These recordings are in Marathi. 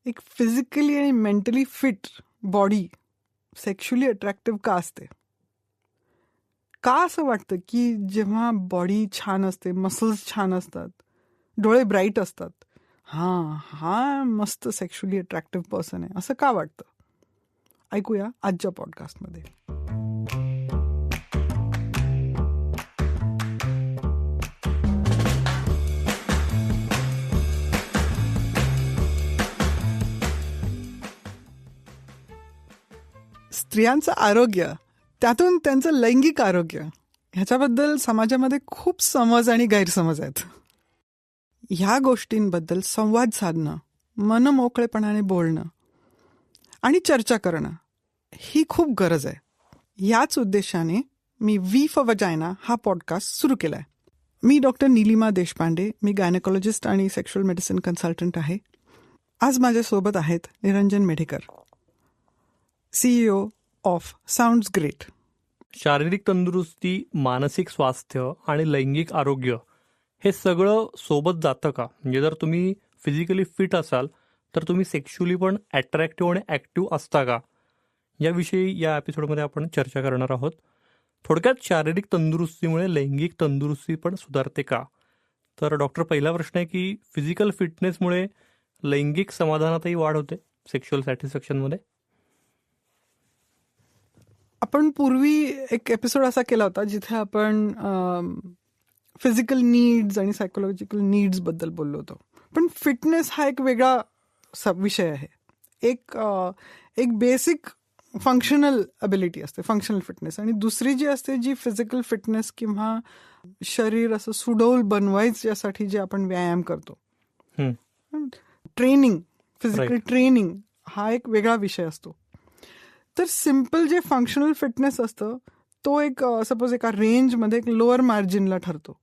एक फिजिकली आणि mentally fit body sexually attractive का असते? का असं वाटतं की जेव्हा बॉडी छान असते, मसल्स छान असतात, डोळे ब्राईट असतात, हा मस्त सेक्शुअली अट्रॅक्टिव्ह पर्सन आहे, असं का वाटतं? ऐकूया आजच्या पॉडकास्टमध्ये. स्त्रियांचं आरोग्य, त्यातून त्यांचं लैंगिक आरोग्य, ह्याच्याबद्दल समाजामध्ये खूप समज आणि गैरसमज आहेत. ह्या गोष्टींबद्दल संवाद साधणं, मनमोकळेपणाने बोलणं आणि चर्चा करणं ही खूप गरज आहे. याच उद्देशाने मी वी फॉर वजायना हा पॉडकास्ट सुरू केला आहे. मी डॉक्टर नीलिमा देशपांडे, मी गायनेकोलॉजिस्ट आणि सेक्शुअल मेडिसिन कन्सल्टंट आहे. आज माझ्यासोबत आहेत Niranjan Medhekar, CEO of sounds great. शारीरिक तंदुरुस्ती, मानसिक स्वास्थ्य आणि लैंगिक आरोग्य हे सगळं सोबत जातं का? म्हणजे जर तुम्ही फिजिकली फिट असाल तर तुम्ही सेक्शुअली पण अट्रॅक्टिव्ह आणि ॲक्टिव्ह असता का? याविषयी या एपिसोडमध्ये आपण चर्चा करणार आहोत. थोडक्यात शारीरिक तंदुरुस्तीमुळे लैंगिक तंदुरुस्ती पण सुधारते का? तर डॉक्टर, पहिला प्रश्न आहे की फिजिकल फिटनेसमुळे लैंगिक समाधानातही वाढ होते, सेक्शुअल सॅटिस्फॅक्शनमध्ये? आपण पूर्वी एक एपिसोड असा केला होता जिथे आपण फिजिकल नीड्स आणि सायकोलॉजिकल नीड्स बद्दल बोललो होतो. पण फिटनेस हा एक वेगळा विषय आहे. एक बेसिक फंक्शनल अबिलिटी असते, फंक्शनल फिटनेस, आणि दुसरी जी असते जी फिजिकल फिटनेस किंवा शरीर असं सुडौल बनवायच्यासाठी जे आपण व्यायाम करतो, ट्रेनिंग, फिजिकल ट्रेनिंग, हा एक वेगळा विषय असतो. तर सिम्पल जे फंक्शनल फिटनेस असतं तो एक सपोज एका रेंजमध्ये एक लोअर मार्जिनला ठरतो,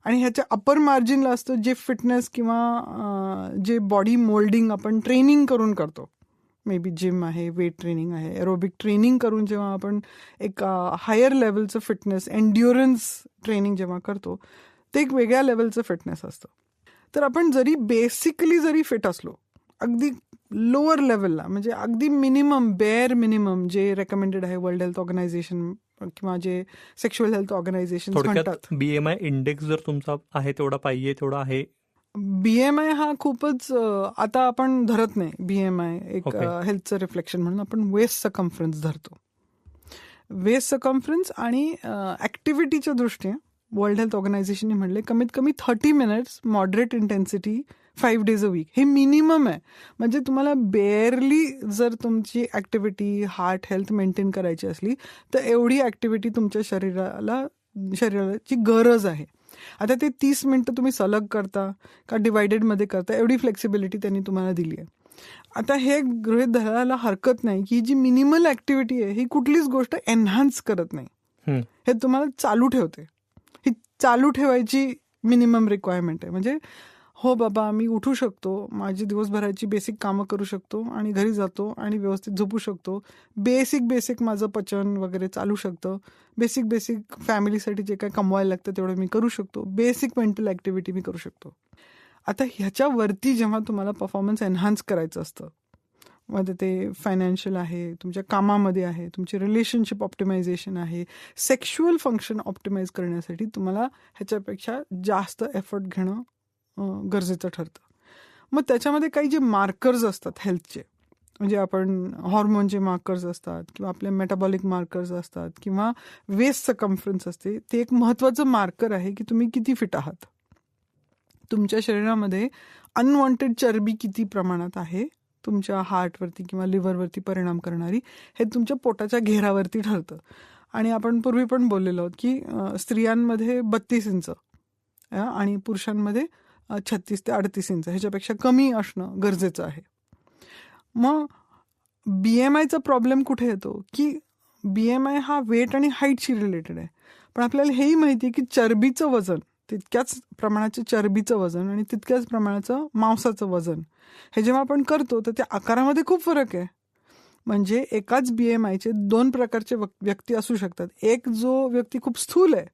आणि ह्याच्या अपर मार्जिनला असतं जे फिटनेस किंवा जे बॉडी मोल्डिंग आपण ट्रेनिंग करून करतो. मे बी जिम आहे, वेट ट्रेनिंग आहे, एरोबिक ट्रेनिंग करून जेव्हा आपण एक हायर लेवलचं फिटनेस, एन्ड्युरन्स ट्रेनिंग जेव्हा करतो, ते एक वेगळ्या लेवलचं फिटनेस असतं. तर आपण जरी बेसिकली जरी फिट असलो, अगदी लोअर लेवलला, म्हणजे अगदी मिनिमम, बेअर मिनिमम जे रेकमेंडेड आहे वर्ल्ड हेल्थ ऑर्गनायझेशन किंवा जे सेक्शुअल हेल्थ ऑर्गनायझेशन म्हणतात, BMI इंडेक्स जर तुमचा आहे तेवढा पाहिजे तेवढा आहे. BMI हा खूपच आता आपण धरत नाही. BMI एक हेल्थचं रिफ्लेक्शन म्हणून आपण वेस्ट सकम्फरन्स धरतो. वेस्ट सकम्फरन्स आणि ऍक्टिव्हिटीच्या दृष्टीने वर्ल्ड हेल्थ ऑर्गनायझेशनने म्हणले कमीत कमी 30 minutes moderate intensity 5 days a week हे मिनिमम आहे. म्हणजे तुम्हाला बेअरली जर तुमची ऍक्टिव्हिटी, हार्ट हेल्थ मेंटेन करायची असली तर एवढी ऍक्टिव्हिटी तुमच्या शरीराची गरज आहे. आता ते 30 मिनिटं तुम्ही सलग करता का डिवायडेडमध्ये करता, एवढी फ्लेक्सिबिलिटी त्यांनी तुम्हाला दिली आहे. आता हे गृहीत धरायला हरकत नाही की जी मिनिमल ऍक्टिव्हिटी आहे ही कुठलीच गोष्ट एनहान्स करत नाही, हे तुम्हाला चालू ठेवते. ही चालू ठेवायची मिनिमम रिक्वायरमेंट आहे. म्हणजे हो बाबा, मी उठू शकतो, माझी दिवसभराची बेसिक कामं करू शकतो आणि घरी जातो आणि व्यवस्थित झोपू शकतो, बेसिक माझं पचन वगैरे चालू शकतं, बेसिक फॅमिलीसाठी जे काय कमवायला लागतं तेवढं मी करू शकतो, बेसिक मेंटल ऍक्टिव्हिटी मी करू शकतो. आता ह्याच्यावरती जेव्हा तुम्हाला परफॉर्मन्स एन्हान्स करायचं असतं, मध्ये ते फायनान्शियल आहे, तुमच्या कामामध्ये आहे, तुमचे रिलेशनशिप ऑप्टिमायझेशन आहे, सेक्शुअल फंक्शन ऑप्टिमाइज करण्यासाठी तुम्हाला ह्याच्यापेक्षा जास्त एफर्ट घेणं गरजेचं ठरतं. मग त्याच्यामध्ये काही जे मार्कर्स असतात हेल्थचे, म्हणजे आपण हॉर्मोनचे मार्कर्स असतात किंवा आपले मेटाबॉलिक मार्कर्स असतात किंवा वेस्ट सकम्फरन्स असते, ते एक महत्त्वाचं मार्कर आहे की तुम्ही किती फिट आहात. तुमच्या शरीरामध्ये अनवॉन्टेड चरबी किती प्रमाणात आहे, तुमच्या हार्टवरती किंवा लिव्हरवरती परिणाम करणारी, हे तुमच्या पोटाच्या घेरावरती ठरतं. आणि आपण पूर्वी पण बोललेलो आहोत की स्त्रियांमध्ये 32 इंच आणि पुरुषांमध्ये 36 ते 38 इंच, ह्याच्यापेक्षा कमी असणं गरजेचं आहे. मग BMIचा प्रॉब्लेम कुठे येतो की BMI हा वेट आणि हाईटशी रिलेटेड आहे, पण आपल्याला हेही माहिती आहे की चरबीचं वजन, तितक्याच प्रमाणाचं चरबीचं वजन आणि तितक्याच प्रमाणाचं मांसाचं वजन, हे जेव्हा आपण करतो तर त्या आकारामध्ये खूप फरक आहे. म्हणजे एकाच BMIचे 2 प्रकारचे व्यक्ती असू शकतात. एक जो व्यक्ती खूप स्थूल आहे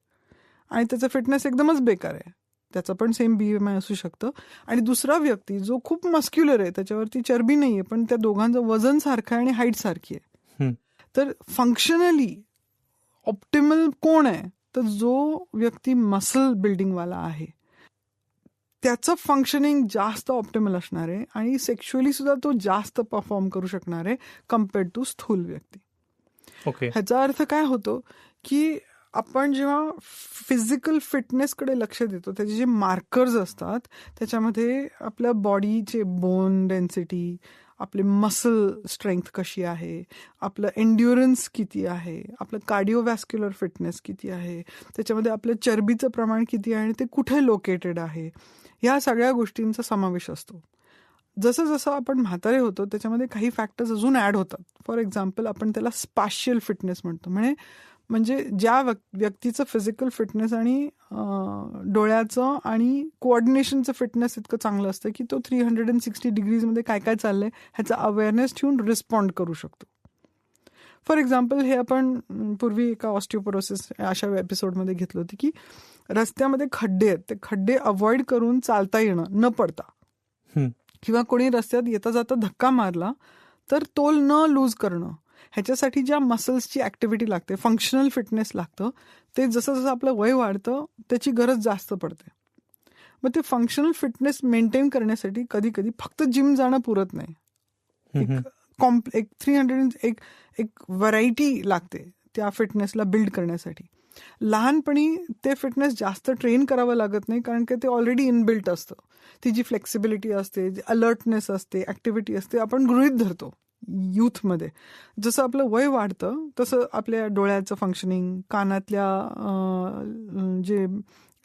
आणि त्याचं फिटनेस एकदमच बेकार आहे, त्याचं पण सेम BMI असू शकतं. आणि दुसरा व्यक्ती जो खूप मस्क्युलर आहे, त्याच्यावरती चरबी नाहीये, पण त्या दोघांचं वजन सारखं आहे आणि हाईट सारखी आहे. तर फंक्शनली ऑप्टिमल कोण आहे, तर जो व्यक्ती मसल बिल्डिंगवाला आहे त्याचं फंक्शनिंग जास्त ऑप्टिमल असणार आहे आणि सेक्शुअली सुद्धा तो जास्त परफॉर्म करू शकणार आहे कम्पेअर्ड टू स्थूल व्यक्ती. ओके. ह्याचा अर्थ काय होतो की आपण जेव्हा फिजिकल फिटनेसकडे लक्ष देतो, त्याचे जे मार्कर्स असतात त्याच्यामध्ये आपल्या बॉडीचे बोन डेन्सिटी, आपले मसल स्ट्रेंथ कशी आहे, आपलं एन्ड्युरन्स किती आहे, आपलं कार्डिओव्हॅस्क्युलर फिटनेस किती आहे, त्याच्यामध्ये आपलं चरबीचं प्रमाण किती आहे आणि ते कुठे लोकेटेड आहे, ह्या सगळ्या गोष्टींचा समावेश असतो. जसं जसं आपण म्हातारे होतो त्याच्यामध्ये काही फॅक्टर्स अजून ॲड होतात. फॉर एक्झाम्पल आपण त्याला स्पॅशियल फिटनेस म्हणतो. म्हणजे ज्या व्यक्तीचं फिजिकल फिटनेस आणि डोळ्याचं आणि कोऑर्डिनेशनचं फिटनेस इतकं चांगलं असतं की तो 360 डिग्रीजमध्ये काय काय चाललंय ह्याचा अवेअरनेस ठेवून रिस्पॉन्ड करू शकतो. फॉर एक्झाम्पल हे आपण पूर्वी एका ऑस्टिओपोरोसिस अशा एपिसोडमध्ये घेतलं होतं की रस्त्यामध्ये खड्डे आहेत, ते खड्डे अवॉइड करून चालता येणं न पडता, किंवा कोणी रस्त्यात येता जाता धक्का मारला तर तोल न लूज करणं, ह्याच्यासाठी ज्या मसल्सची ऍक्टिव्हिटी लागते, फंक्शनल फिटनेस लागतं, ते जसं जसं आपलं वय वाढतं त्याची गरज जास्त पडते. मग ते फंक्शनल फिटनेस मेंटेन करण्यासाठी कधी कधी फक्त जिम जाणं पुरत नाही. एक 300 एक व्हरायटी लागते त्या फिटनेसला बिल्ड करण्यासाठी. लहानपणी ते फिटनेस जास्त ट्रेन करावं लागत नाही, कारण की ते ऑलरेडी इनबिल्ट असतं. ती जी फ्लेक्सिबिलिटी असते, जी अलर्टनेस असते, ऍक्टिव्हिटी असते, आपण गृहीत धरतो यूथमध्ये. जसं आपलं वय वाढतं तसं आपल्या डोळ्याचं फंक्शनिंग, कानातल्या जे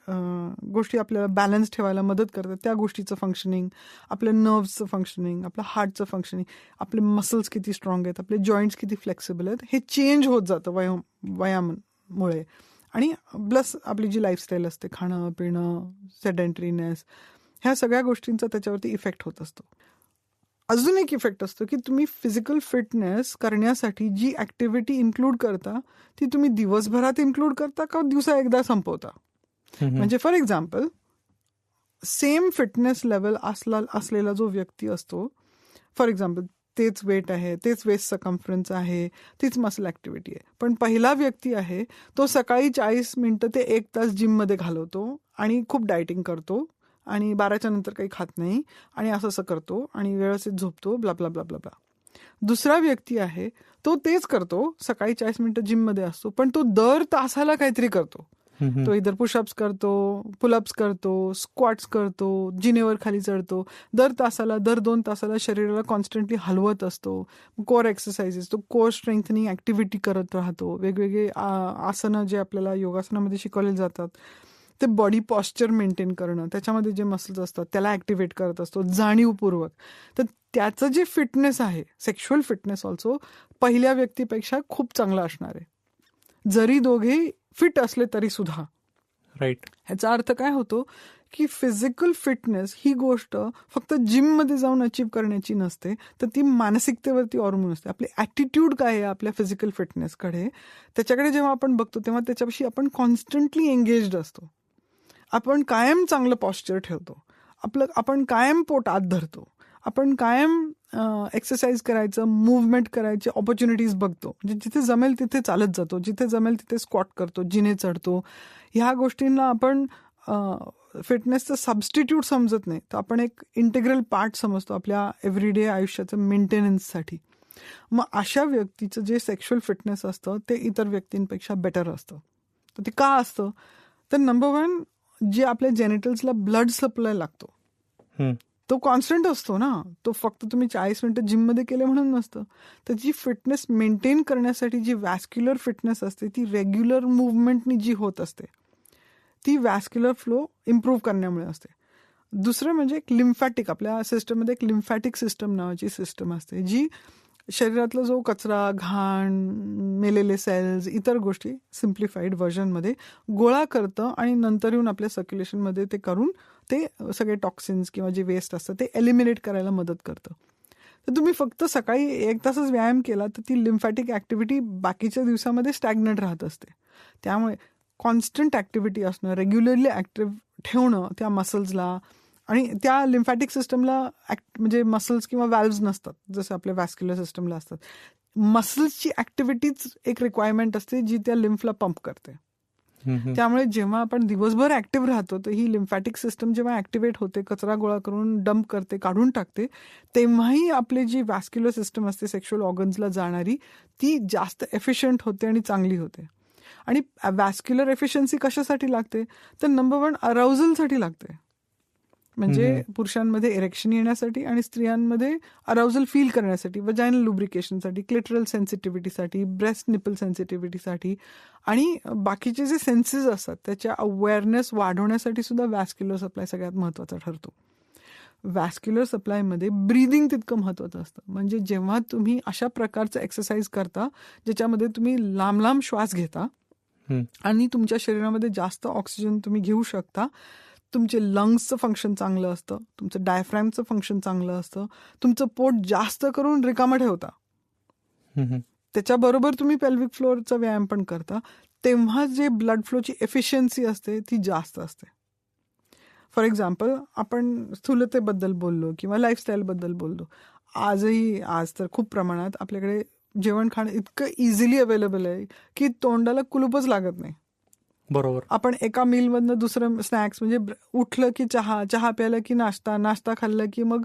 गोष्टी आपल्याला बॅलन्स ठेवायला मदत करतात त्या गोष्टीचं फंक्शनिंग, आपल्या नर्व्सचं फंक्शनिंग, आपल्या हार्टचं फंक्शनिंग, आपले मसल्स किती स्ट्रॉंग आहेत, आपले जॉईंट्स किती फ्लेक्सिबल आहेत, हे चेंज होत जातं वयामुळे. आणि प्लस आपली जी लाईफस्टाईल असते, खाणं पिणं, सेडेंटरीनेस, ह्या सगळ्या गोष्टींचा त्याच्यावरती इफेक्ट होत असतो. अजून एक इफेक्ट असतो की तुम्ही फिजिकल फिटनेस करण्यासाठी जी ऍक्टिव्हिटी इन्क्लूड करता ती तुम्ही दिवसभरात इन्क्लूड करता का दिवसा एकदा संपवता. म्हणजे for example same fitness level असलेला जो व्यक्ती असतो, फॉर एक्झाम्पल तेच वेट आहे, तेच वेस्ट सकम्फरन्स आहे, तीच मसल ऍक्टिव्हिटी आहे, पण पहिला व्यक्ती आहे तो सकाळी 40 मिनिटं ते 1 तास जिममध्ये घालवतो आणि खूप डायटिंग करतो आणि 12च्या नंतर काही खात नाही आणि असं करतो आणि व्यवस्थित झोपतो, blah blah blah blah blah. दुसरा व्यक्ती आहे तो तेच करतो, सकाळी 40 मिनिटं जिममध्ये असतो, पण तो दर तासाला काहीतरी करतो. तो इधर पुशअप्स करतो, पुलअप्स करतो, स्क्वॉट्स करतो, जिनेवर खाली चढतो, दर तासाला दर 2 तासाला शरीराला कॉन्स्टंटली हलवत असतो, कोर एक्सरसाइजेस, तो कोर स्ट्रेंथनिंग ऍक्टिव्हिटी करत राहतो, वेगवेगळे आसनं जे आपल्याला योगासनामध्ये शिकवले जातात ते बॉडी पॉस्चर मेंटेन करणं, त्याच्यामध्ये जे मसल्स असतात त्याला ऍक्टिव्हेट करत असतो जाणीवपूर्वक. तर त्याचं जे फिटनेस आहे, सेक्शुअल फिटनेस ऑल्सो पहिल्या व्यक्तीपेक्षा खूप चांगला असणार आहे, जरी दोघे फिट असले तरी सुद्धा. राईट. ह्याचा अर्थ काय होतो की फिजिकल फिटनेस ही गोष्ट फक्त जिममध्ये जाऊन अचीव करण्याची नसते, तर ती मानसिकतेवरती अवलंबून असते. आपली ॲटिट्यूड काय आहे आपल्या फिजिकल फिटनेसकडे, त्याच्याकडे जेव्हा आपण बघतो तेव्हा त्याच्यापाशी आपण कॉन्स्टंटली एंगेज्ड असतो. आपण कायम चांगलं पॉस्चर ठेवतो, आपण कायम पोट आत धरतो, आपण कायम एक्सरसाइज करायचं, मुवमेंट करायचे ऑपॉर्च्युनिटीज बघतो. म्हणजे जिथे जमेल तिथे चालत जातो, जिथे जमेल तिथे स्क्वॉट करतो, जिने चढतो. ह्या गोष्टींना आपण फिटनेसचं सबस्टिट्यूट समजत नाही, तर आपण एक इंटिग्रल पार्ट समजतो आपल्या एव्हरीडे आयुष्याचं मेंटेनन्ससाठी. मग अशा व्यक्तीचं जे सेक्शुअल फिटनेस असतं ते इतर व्यक्तींपेक्षा बेटर असतं. तर ते का असतं, तर नंबर 1 जे आपल्या जेनिटल्सला ब्लड सप्लाय लागतो तो कॉन्स्टंट असतो ना. तो फक्त तुम्ही 40 मिनिटं जिममध्ये केले म्हणून नसतं. त्याची फिटनेस मेंटेन करण्यासाठी जी वॅस्क्युलर फिटनेस असते ती रेग्युलर मुवमेंटनी जी होत असते, ती वॅस्क्युलर फ्लो इम्प्रूव्ह करण्यामुळे असते. दुसरं म्हणजे एक लिम्फॅटिक, आपल्या सिस्टममध्ये एक लिम्फॅटिक सिस्टम नावाची सिस्टम असते जी शरीरातला जो कचरा, घाण, मेलेले सेल्स, इतर गोष्टी सिम्प्लिफाईड व्हर्जनमध्ये गोळा करतं आणि नंतर येऊन आपल्या सर्क्युलेशनमध्ये ते करून ते सगळे टॉक्सिन्स किंवा जे वेस्ट असतं ते एलिमिनेट करायला मदत करतं. तर तुम्ही फक्त सकाळी 1 तासच व्यायाम केला तर ती लिम्फॅटिक ऍक्टिव्हिटी बाकीच्या दिवसामध्ये स्टॅग्नंट राहत असते. त्यामुळे कॉन्स्टंट ऍक्टिव्हिटी असणं, रेग्युलरली ऍक्टिव्ह ठेवणं त्या मसल्सला, आणि त्या लिम्फॅटिक सिस्टमला म्हणजे मसल्स किंवा व्हॅल्व्ज नसतात जसं आपल्या व्हॅस्क्युलर सिस्टमला असतात. मसल्सची ऍक्टिव्हिटीच एक रिक्वायरमेंट असते जी त्या लिम्फला पंप करते. त्यामुळे जेव्हा आपण दिवसभर ऍक्टिव्ह राहतो तर ही लिम्फॅटिक सिस्टम जेव्हा ऍक्टिव्हेट होते, कचरा गोळा करून डंप करते, काढून टाकते, तेव्हाही आपली जी व्हॅस्क्युलर सिस्टम असते सेक्शुअल ऑर्गन्सला जाणारी, ती जास्त एफिशियंट होते आणि चांगली होते. आणि व्हॅस्क्युलर एफिशियन्सी कशासाठी लागते तर नंबर 1 अराउझलसाठी लागते. म्हणजे पुरुषांमध्ये इरेक्शन येण्यासाठी आणि स्त्रियांमध्ये अराउझल फील करण्यासाठी, वजायनल लुब्रिकेशनसाठी, क्लिटरल सेन्सिटिव्हिटीसाठी, ब्रेस्ट निपल सेन्सिटिव्हिटीसाठी आणि बाकीचे जे सेन्सेस असतात त्याच्या अवेअरनेस वाढवण्यासाठी सुद्धा व्हॅस्क्युलर सप्लाय सगळ्यात महत्त्वाचा ठरतो. व्हॅस्क्युलर सप्लायमध्ये ब्रीदिंग तितकं महत्त्वाचं असतं. म्हणजे जेव्हा तुम्ही अशा प्रकारचं एक्सरसाइज करता ज्याच्यामध्ये तुम्ही लांब लांब श्वास घेता आणि तुमच्या शरीरामध्ये जास्त ऑक्सिजन तुम्ही घेऊ शकता, तुमचे लंग्सचं फंक्शन चांगलं असतं, तुमचं डायफ्रॅमचं फंक्शन चांगलं असतं, तुमचं पोट जास्त करून रिकामं ठेवता, त्याच्याबरोबर तुम्ही पेल्विक फ्लोअरचा व्यायाम पण करता, तेव्हा जे ब्लड फ्लोची एफिशियन्सी असते ती जास्त असते. फॉर एक्झाम्पल आपण स्थूलतेबद्दल बोललो किंवा लाईफस्टाईलबद्दल बोललो, आज तर खूप प्रमाणात आपल्याकडे जेवण खाणं इतकं इझिली अवेलेबल आहे की तोंडाला कुलूपच लागत नाही. बरोबर. आपण एका मीलमधनं दुसरं स्नॅक्स, म्हणजे उठलं की चहा प्यायला की नाश्ता खाल्लं की मग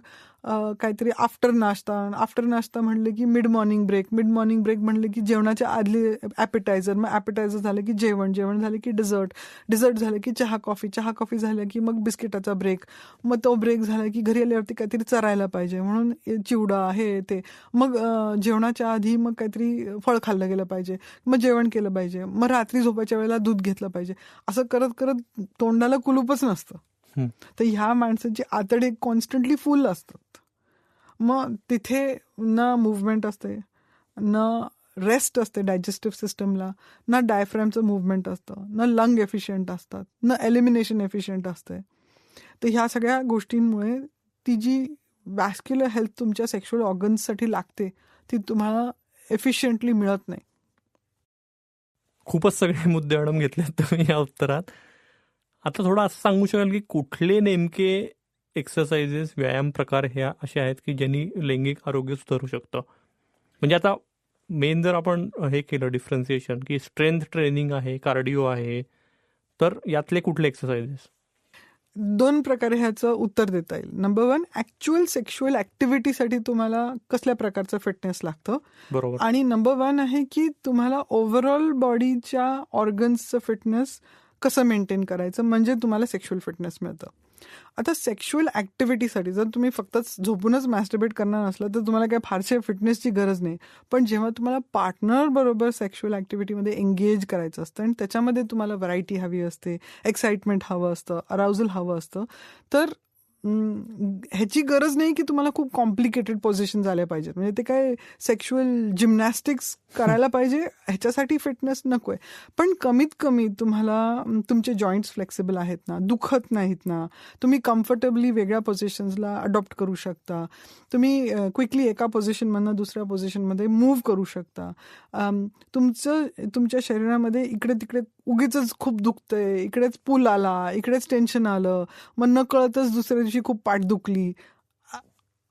काहीतरी आफ्टर नाश्ता म्हणलं की मिड मॉर्निंग ब्रेक म्हणलं की जेवणाच्या आदली ॲपेटायझर, मग ॲपेटायझर झालं की जेवण झालं की डिझर्ट झालं की चहा कॉफी झालं की मग बिस्किटाचा ब्रेक, मग तो ब्रेक झाला की घरी आल्यावरती काहीतरी चरायला पाहिजे म्हणून चिवडा हे ते, मग जेवणाच्या आधी मग काहीतरी फळ खाल्लं गेलं पाहिजे, मग जेवण केलं पाहिजे, मग रात्री झोपायच्या वेळेला दूध घेतलं पाहिजे. असं करत करत तोंडाला कुलूपच नसतं. तर ह्या माणसाची आतडे कॉन्स्टंटली फुल असतात. मग तिथे ना मुवमेंट असते, ना रेस्ट असते डायजेस्टिव्ह सिस्टमला, ना डायफ्रॅमचं मुवमेंट असतं, ना लंग एफिशियंट असतात, ना एलिमिनेशन एफिशियंट असते. तर ह्या सगळ्या गोष्टींमुळे ती जी व्हॅस्क्युलर हेल्थ तुमच्या सेक्शुअल ऑर्गन्ससाठी लागते ती तुम्हाला एफिशियंटली मिळत नाही. खूपच सगळे मुद्दे अडून घेतलेत तुम्ही या उत्तरात. आता थोडं असं सांगू शकाल की कुठले नेमके एक्सरसाइजेस, व्यायाम प्रकार ह्या असे आहेत की ज्यांनी लैंगिक आरोग्य सुधारू शकतं? म्हणजे आता मेन जर आपण हे केलं डिफरन्सिएशन की स्ट्रेंथ ट्रेनिंग आहे, कार्डिओ आहे, तर यातले कुठले एक्सरसाइजेस? 2 प्रकारे ह्याचं उत्तर देता येईल. नंबर 1, ऍक्च्युअल सेक्शुअल ऍक्टिव्हिटीसाठी तुम्हाला कसल्या प्रकारचं फिटनेस लागतं. बरोबर. आणि नंबर 1 आहे की तुम्हाला ओव्हरऑल बॉडीच्या ऑर्गन्सचं फिटनेस कसं मेंटेन करायचं, म्हणजे तुम्हाला सेक्शुअल फिटनेस मिळतं. आता सेक्शुअल ऍक्टिव्हिटीसाठी जर तुम्ही फक्त झोपूनच मॅस्टरबेट करणार नसलं तर तुम्हाला काही फारशा फिटनेसची गरज नाही. पण जेव्हा तुम्हाला पार्टनर बरोबर सेक्शुअल ऍक्टिव्हिटीमध्ये एंगेज करायचं असतं आणि त्याच्यामध्ये तुम्हाला व्हरायटी हवी असते, एक्साइटमेंट हवं असतं, अराउझल हवं असतं, तर ह्याची गरज नाही की तुम्हाला खूप कॉम्प्लिकेटेड पोझिशन झाल्या पाहिजेत. म्हणजे ते काय सेक्शुअल जिम्नॅस्टिक्स करायला पाहिजे ह्याच्यासाठी फिटनेस नको आहे. पण कमीत कमी तुम्हाला तुमचे जॉईंट्स फ्लेक्सिबल आहेत ना, दुखत नाहीत ना, तुम्ही कम्फर्टेबली वेगळ्या पोझिशन्सला अडॉप्ट करू शकता, तुम्ही क्विकली एका पोझिशनमधनं दुसऱ्या पोझिशनमध्ये मूव्ह करू शकता, तुमच्या शरीरामध्ये इकडे तिकडे उगीच खूप दुखतंय, इकडेच पूल आला, इकडेच टेन्शन आलं, मग न कळतच दुसऱ्या दिवशी खूप पाठ दुखली,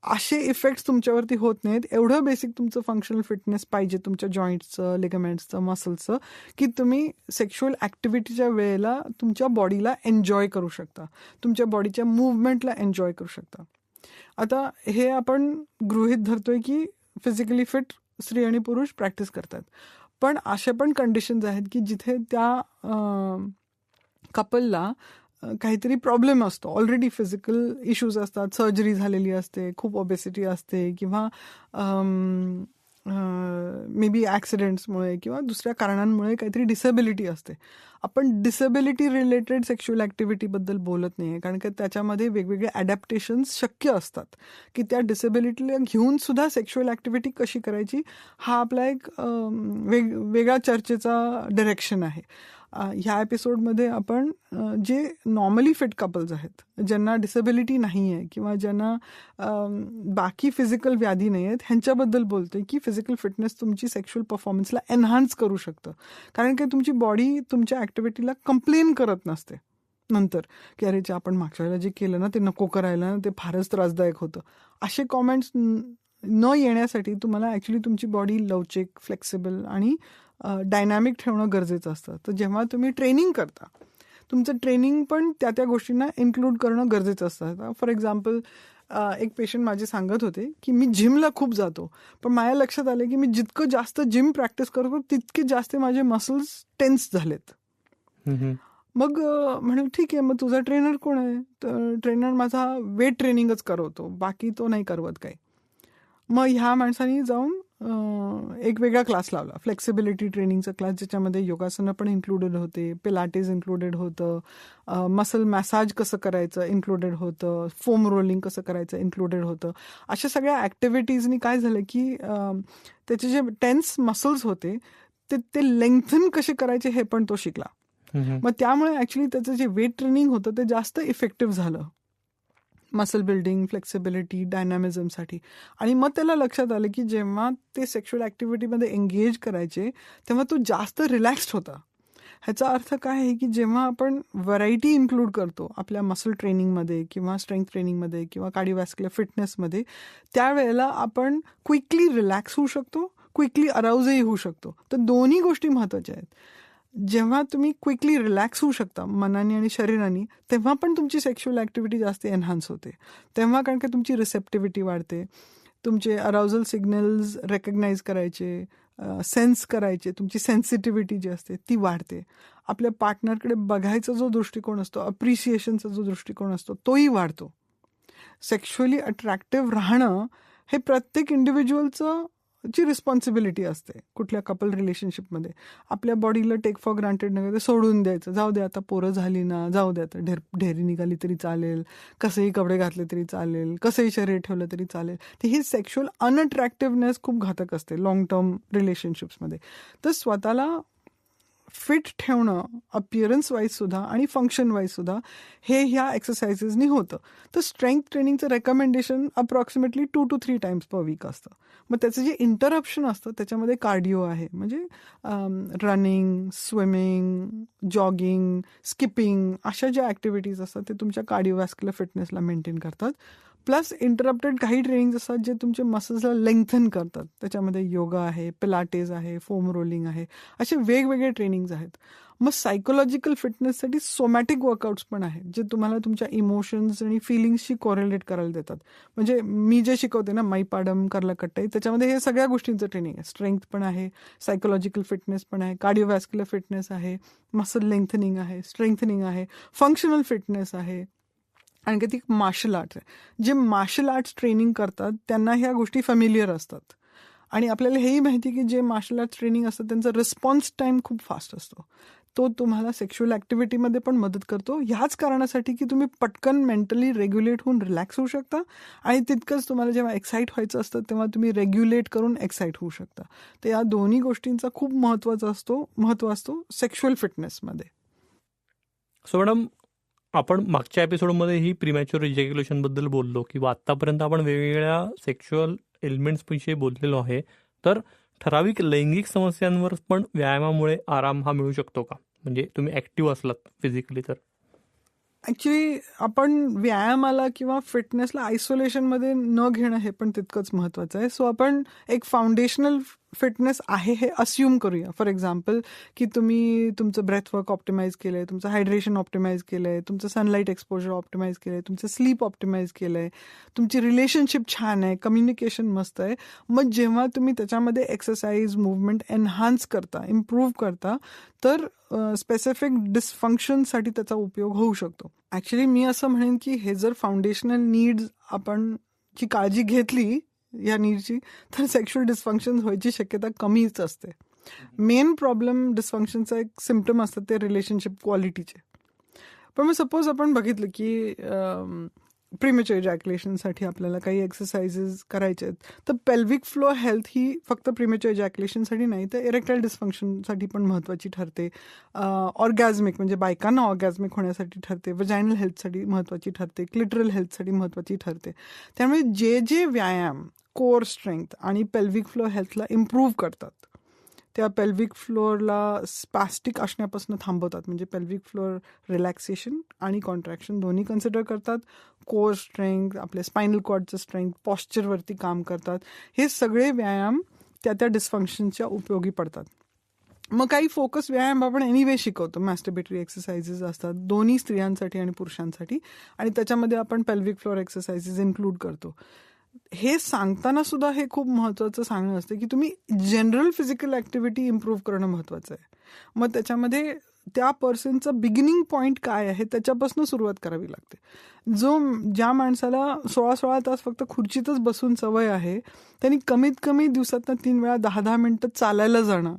असे इफेक्ट्स तुमच्यावरती होत नाहीत. एवढं बेसिक तुमचं फंक्शनल फिटनेस पाहिजे तुमच्या जॉईंट्सचं, लिगामेंट्सचं, मसल्सचं, की तुम्ही सेक्शुअल ऍक्टिव्हिटीच्या वेळेला तुमच्या बॉडीला एन्जॉय करू शकता, तुमच्या बॉडीच्या मुवमेंटला एन्जॉय करू शकता. आता हे आपण गृहीत धरतोय की फिजिकली फिट स्त्री आणि पुरुष प्रॅक्टिस करतात, पण अशा पण कंडिशन्स आहेत की जिथे त्या कपलला काहीतरी प्रॉब्लेम असतो, ऑलरेडी फिजिकल इश्यूज असतात, सर्जरी झालेली असते, खूप ओबेसिटी असते, किंवा मे बी ॲक्सिडेंट्समुळे किंवा दुसऱ्या कारणांमुळे काहीतरी डिसेबिलिटी असते. आपण डिसेबिलिटी रिलेटेड सेक्शुअल ॲक्टिव्हिटीबद्दल बोलत नाही आहे, कारण की त्याच्यामध्ये वेगवेगळे ॲडॅप्टेशन्स शक्य असतात की त्या डिसेबिलिटीला घेऊन सुद्धा सेक्शुअल ॲक्टिव्हिटी कशी करायची, हा आपला एक वेगळा चर्चेचा डायरेक्शन आहे. ह्या एपिसोडमध्ये आपण जे नॉर्मली फिट कपल्स आहेत, ज्यांना डिसेबिलिटी नाही आहे किंवा ज्यांना बाकी फिजिकल व्याधी नाही आहेत, ह्यांच्याबद्दल बोलतोय की फिजिकल फिटनेस तुमची सेक्शुअल परफॉर्मन्सला एन्हान्स करू शकतं. कारण की तुमची बॉडी तुमच्या ॲक्टिव्हिटीला कंप्लेन करत नसते. नंतर की अरे जे आपण मागच्या वेळेला जे केलं ना ते नको करायला ना, ते फारच त्रासदायक होतं. असे कॉमेंट्स न येण्यासाठी तुम्हाला ॲक्च्युली तुमची बॉडी लवचिक, फ्लेक्सिबल आणि डायनॅमिक ठेवणं गरजेचं असतं. तर जेव्हा तुम्ही ट्रेनिंग करता, तुमचं ट्रेनिंग पण त्या गोष्टींना इन्क्लूड करणं गरजेचं असतं. फॉर एक्झाम्पल, एक पेशंट माझे सांगत होते की मी जिमला खूप जातो, पण माझ्या लक्षात आलं की मी जितकं जास्त जिम प्रॅक्टिस करतो तितके जास्त माझे मसल्स टेन्स झालेत. मग म्हणलं ठीक आहे, मग तुझा ट्रेनर कोण आहे? तर ट्रेनर माझा वेट ट्रेनिंगच करवतो, बाकी तो नाही करवत काही. मग ह्या माणसाने जाऊन एक वेगळा क्लास लावला, फ्लेक्सिबिलिटी ट्रेनिंगचा क्लास, ज्याच्यामध्ये योगासनं पण इन्क्लुडेड होते, पिलाटेस इन्क्लुडेड होतं, मसल मॅसाज कसं करायचं इन्क्लुडेड होतं, फोम रोलिंग कसं करायचं इन्क्लुडेड होतं. अशा सगळ्या ॲक्टिव्हिटीजनी काय झालं की त्याचे जे टेन्स मसल्स होते ते लेंथन कसे करायचे हे पण तो शिकला. मग त्यामुळे ॲक्च्युली त्याचं जे वेट ट्रेनिंग होतं ते जास्त इफेक्टिव्ह झालं मसल बिल्डिंग, फ्लेक्सिबिलिटी, डायनॅमिझमसाठी. आणि मग त्याला लक्षात आलं की जेव्हा ते सेक्शुअल ॲक्टिव्हिटीमध्ये एंगेज करायचे तेव्हा तो जास्त रिलॅक्स्ड होता. ह्याचा अर्थ काय आहे की जेव्हा आपण व्हरायटी इन्क्लूड करतो आपल्या मसल ट्रेनिंगमध्ये किंवा स्ट्रेंथ ट्रेनिंगमध्ये किंवा कार्डिओव्हॅस्क्युलर फिटनेसमध्ये, त्यावेळेला आपण क्विकली रिलॅक्स होऊ शकतो, क्विकली अराउजही होऊ शकतो. तर दोन्ही गोष्टी महत्त्वाच्या आहेत. जेव्हा तुम्ही क्विकली रिलॅक्स होऊ शकता मनाने आणि शरीराने, तेव्हा पण तुमची सेक्शुअल ॲक्टिव्हिटी जास्त एनहान्स होते. तेव्हा कारण का तुमची रिसेप्टिव्हिटी वाढते, तुमचे अराउजल सिग्नल्स रेकग्नाइज करायचे, सेन्स करायचे, तुमची सेन्सिटिव्हिटी जी असते ती वाढते. आपल्या पार्टनरकडे बघायचा जो दृष्टिकोन असतो, अप्रिसिएशनचा जो दृष्टिकोन असतो तोही वाढतो. सेक्शुअली अट्रॅक्टिव्ह राहणं हे प्रत्येक इंडिव्हिज्युअलचं ची रिस्पॉन्सिबिलिटी असते. कुठल्या कपल रिलेशनशिपमध्ये आपल्या बॉडीला टेक फॉर ग्रांटेड नका, ते सोडून द्यायचं, जाऊ दे आता पोरं झाली ना, जाऊ दे आता ढेरी निघाली तरी चालेल, कसेही कपडे घातले तरी चालेल, कसंही शरीर ठेवलं तरी चालेल. तर ही सेक्शुअल अनअट्रॅक्टिव्हनेस खूप घातक असते लॉंग टर्म रिलेशनशिप्समध्ये. तर स्वतःला फिट ठेवणं अपिअरन्स वाईज सुद्धा आणि फंक्शन वाईज सुद्धा हे ह्या एक्सरसाइजेसनी होतं. तर स्ट्रेंथ ट्रेनिंगचं recommendation approximately 2 to 3 times per week असतं. मग त्याचं जे इंटरप्शन असतं त्याच्यामध्ये कार्डिओ आहे, म्हणजे रनिंग, स्विमिंग, जॉगिंग, स्किपिंग अशा ज्या ॲक्टिव्हिटीज असतात ते तुमच्या कार्डिओव्हॅस्क्युलर फिटनेसला मेंटेन करतात. प्लस इंटरप्टेड काही ट्रेनिंग असतात जे तुमचे मसल्सला लेंथन करतात. त्याच्यामध्ये योगा आहे, पिलाटेस आहे, फोम रोलिंग आहे, असे वेगवेगळे ट्रेनिंग्ज आहेत. मग सायकोलॉजिकल फिटनेससाठी सोमॅटिक वर्कआउट्स पण आहेत, जे तुम्हाला तुमच्या इमोशन्स आणि फिलिंग्सशी कोरिलेट करायला देतात. म्हणजे मी जे शिकवते ना, मैपाडम, कर्लकट्टाई, त्याच्यामध्ये हे सगळ्या गोष्टींचं ट्रेनिंग आहे. स्ट्रेंथ पण आहे, सायकोलॉजिकल फिटनेस पण आहे, कार्डिओव्हॅस्क्युलर फिटनेस आहे, मसल लेंथनिंग आहे, स्ट्रेंथनिंग आहे, फंक्शनल फिटनेस आहे, आणि ती मार्शल आर्ट्स आहे. जे मार्शल आर्ट्स ट्रेनिंग करतात त्यांना ह्या गोष्टी फॅमिलियर असतात. आणि आपल्याला हेही माहिती की जे मार्शल आर्ट्स ट्रेनिंग असतं त्यांचा रिस्पॉन्स टाईम खूप फास्ट असतो. तो तुम्हाला सेक्शुअल ॲक्टिव्हिटीमध्ये पण मदत करतो, ह्याच कारणासाठी की तुम्ही पटकन मेंटली रेग्युलेट होऊन रिलॅक्स होऊ शकता. आणि तितकंच तुम्हाला जेव्हा एक्साईट व्हायचं असतं तेव्हा तुम्ही रेग्युलेट करून एक्साईट होऊ शकता. तर या दोन्ही गोष्टींचा खूप महत्त्व असतो सेक्शुअल फिटनेसमध्ये. सो मॅडम, आपण मागच्या एपिसोडमध्ये ही प्रीमॅच्युअर इजॅक्युलेशनबद्दल बोललो किंवा आत्तापर्यंत आपण वेगवेगळ्या सेक्शुअल एलिमेंट्सविषयी बोललेलो आहे. तर ठराविक लैंगिक समस्यांवर पण व्यायामामुळे आराम हा मिळू शकतो का? म्हणजे तुम्ही ॲक्टिव्ह असलात फिजिकली तर. ॲक्च्युली आपण व्यायामाला किंवा फिटनेसला आयसोलेशनमध्ये न घेणं हे पण तितकंच महत्त्वाचं आहे. सो आपण एक फाउंडेशनल फिटनेस आहे हे अस्युम करूया. फॉर एक्झाम्पल की तुम्ही तुमचं ब्रेथवर्क ऑप्टिमाइज केलं आहे, तुमचं हायड्रेशन ऑप्टिमाइज केलं आहे, तुमचं सनलाईट एक्सपोजर ऑप्टिमाइज केलं आहे, तुमचं स्लीप ऑप्टिमाइज केलं आहे, तुमची रिलेशनशिप छान आहे, कम्युनिकेशन मस्त आहे. मग जेव्हा तुम्ही त्याच्यामध्ये एक्सरसाइज, मुवमेंट एनहान्स करता, इम्प्रूव्ह करता, तर स्पेसिफिक डिस्फंक्शनसाठी त्याचा उपयोग होऊ शकतो. ॲक्च्युली मी असं म्हणेन की हे जर फाउंडेशनल नीड्स आपण ची काळजी घेतली या नीडची, तर सेक्शुअल डिस्फंक्शन व्हायची शक्यता कमीच असते. मेन प्रॉब्लेम डिस्फंक्शनचा एक सिम्पटम असतात ते रिलेशनशिप क्वालिटीचे. पण मग सपोज आपण बघितलं की प्रीमॅच्युअर इजॅक्युलेशनसाठी आपल्याला काही एक्सरसाइजेस करायचे आहेत, तर पेल्विक फ्लोअर हेल्थ ही फक्त प्रीमॅच्युअर इजॅक्युलेशनसाठी नाही तर इरेक्टाईल डिस्फंक्शनसाठी पण महत्त्वाची ठरते. ऑर्गॅझमिक म्हणजे बायकांना ऑर्गॅझमिक होण्यासाठी ठरते, वजायनल हेल्थसाठी महत्त्वाची ठरते, क्लिटरल हेल्थसाठी महत्त्वाची ठरते. त्यामुळे जे व्यायाम कोअर स्ट्रेंथ आणि पेल्विक फ्लोअर हेल्थला इम्प्रूव्ह करतात त्या पेल्विक फ्लोअरला स्पॅस्टिक असण्यापासून थांबवतात. म्हणजे पेल्विक फ्लोअर रिलॅक्सेशन आणि कॉन्ट्रॅक्शन दोन्ही कन्सिडर करतात. कोअर स्ट्रेंथ, आपले स्पायनल कॉर्डचं स्ट्रेंथ, पॉस्चरवरती काम करतात. हे सगळे व्यायाम त्या डिस्फंक्शनच्या उपयोगी पडतात. मग काही फोकस व्यायाम आपण एनिवे शिकवतो. मॅस्टरबेटरी एक्सरसाइजेस असतात दोन्ही स्त्रियांसाठी आणि पुरुषांसाठी, आणि त्याच्यामध्ये आपण पेल्विक फ्लोअर एक्सरसाइजेस इन्क्लूड करतो. हे सांगताना सुद्धा हे खूप महत्त्वाचं सांगणं असतं की तुम्ही जनरल फिजिकल ऍक्टिव्हिटी इम्प्रूव्ह करणं महत्त्वाचं आहे. मग त्याच्यामध्ये त्या पर्सनचा बिगिनिंग पॉईंट काय आहे त्याच्यापासून सुरुवात करावी लागते. ज्या माणसाला 16 तास फक्त खुर्चीतच बसून सवय आहे, त्यांनी कमीत कमी दिवसातनं 3 वेळा 10-10 मिनिटं चालायला जाणं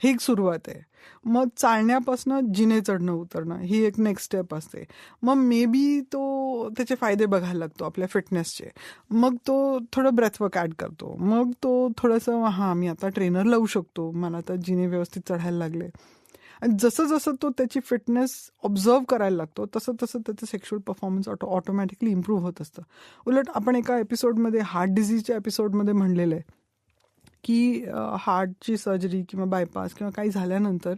ही एक सुरुवात आहे. मग चालण्यापासून जिने चढणं उतरणं ही एक नेक्स्ट स्टेप असते. मग मे बी तो त्याचे फायदे बघायला लागतो आपल्या फिटनेसचे. मग तो थोडं ब्रेथवर्क ॲड करतो. मग तो थोडंसं मी आता ट्रेनर लावू शकतो, मला आता जिने व्यवस्थित चढायला लागले. आणि जसं जसं तो त्याची फिटनेस ऑब्झर्व करायला लागतो तसं तसं त्याचं सेक्शुअल परफॉर्मन्स ऑटोमॅटिकली इम्प्रूव्ह होत असतं. उलट आपण एका एपिसोडमध्ये हार्ट डिझीजच्या एपिसोडमध्ये म्हणलेलं आहे की हार्टची सर्जरी किंवा बायपास किंवा काही झाल्यानंतर